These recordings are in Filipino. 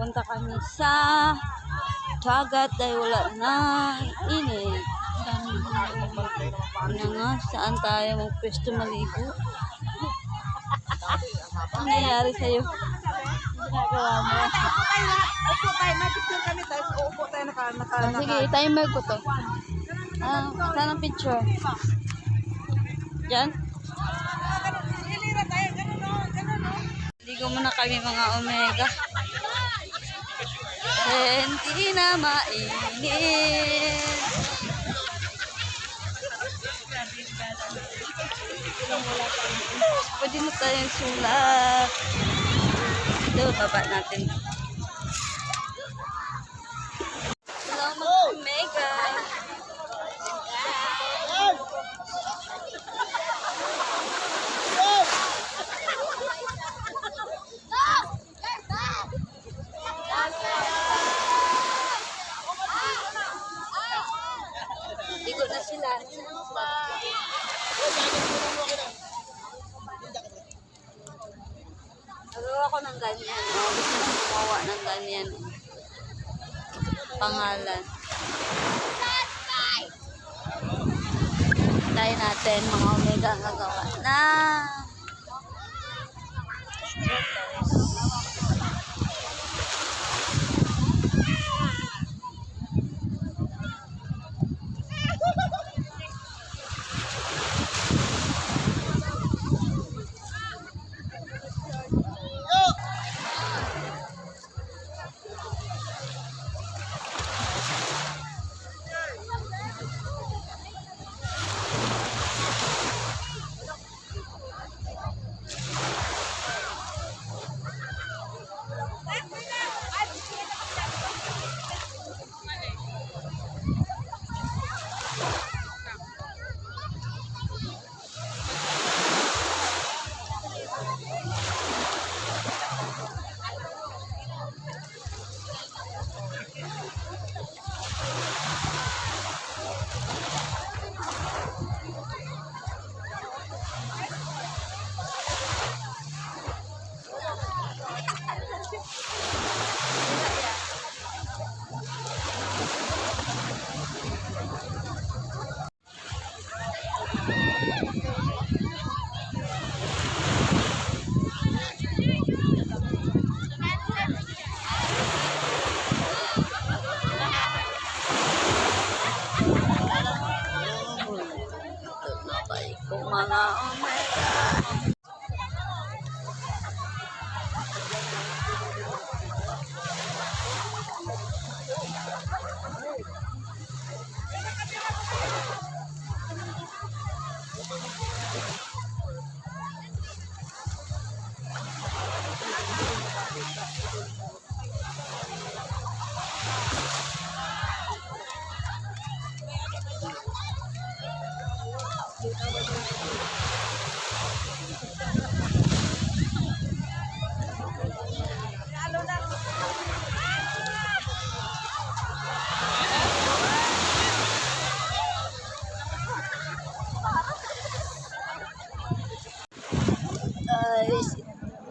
Punta kami sa dagat dahil wala na init. Ano nga, saan tayo magpwesto maligo? Ano nangyayari sa'yo? Ginagawa mo. Upo tayo, mag-picture kami tayo. Upo tayo, Sige, timer ko to. Saan ang picture? Diyan? Hilira tayo, ganun o, ganun o. Ligo muna kami mga Omega. Hindi na mainit. Pwede na tayong sulat. Ito, baba natin. Hello mga Omega. Ligo na sila. Nagawa ko ng ganyan. Gusto ko gumawa ng ganyan. Pangalan. Tayo natin mga Omega ang gagawa na. Kung mga Omega.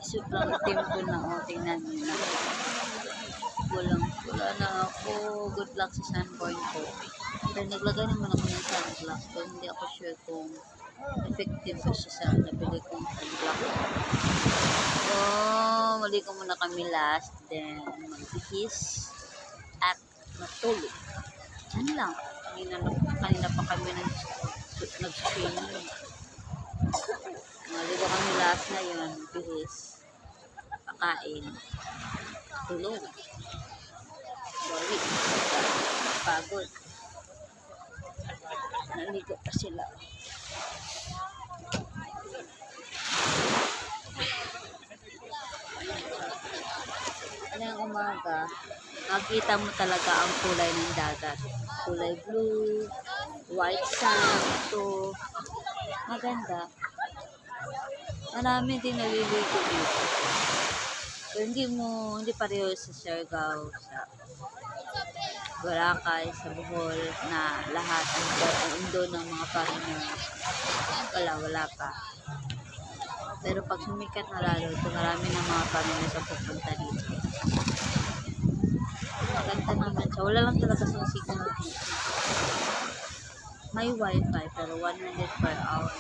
Sobrang tempo na o. Tingnan nyo na. Wala na ako. Good luck sa sunburn ko. Pero naglagay naman ako ng sunblock. Pero hindi ako sure kung effective ba siya sa nabili kong sunblock. So, maligo muna kami last. Then, magbihis at matulog. Ano lang. Kanina pa kami nag-swimming. Maligo kami last na yun. Bihis. Pakain. Tulog. Sorry. Pagod. Naligo pa sila. Ngayong umaga, makita mo talaga ang kulay ng dagat. Kulay blue, white sand, ito. Maganda. Marami din naliligo dito. Pero hindi pareho sa Siargao, sa Boracay, sa Bohol, na lahat ang undo ng mga foreigners. Wala pa. Pero pag sumikat na lalo, ito marami ng mga foreigners ang pupunta dito. Maganda naman siya. Wala lang talaga sa signal dito. May wifi pero 100 per hour.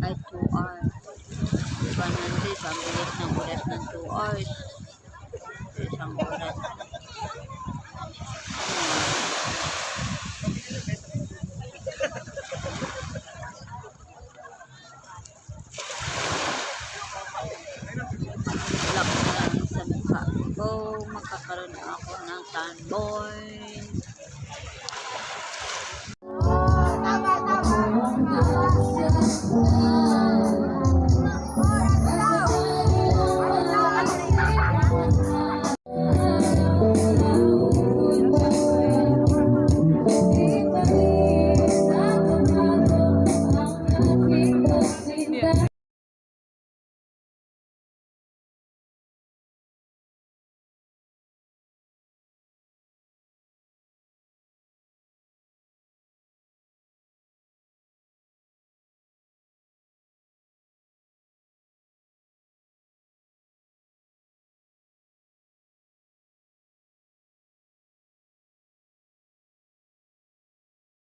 Ay 2 hours. 100. Ang bilis ng oras ng 2 hours. Isang oras. Lock na lang sa mukha ko. Magkakaroon ako ng sunburn.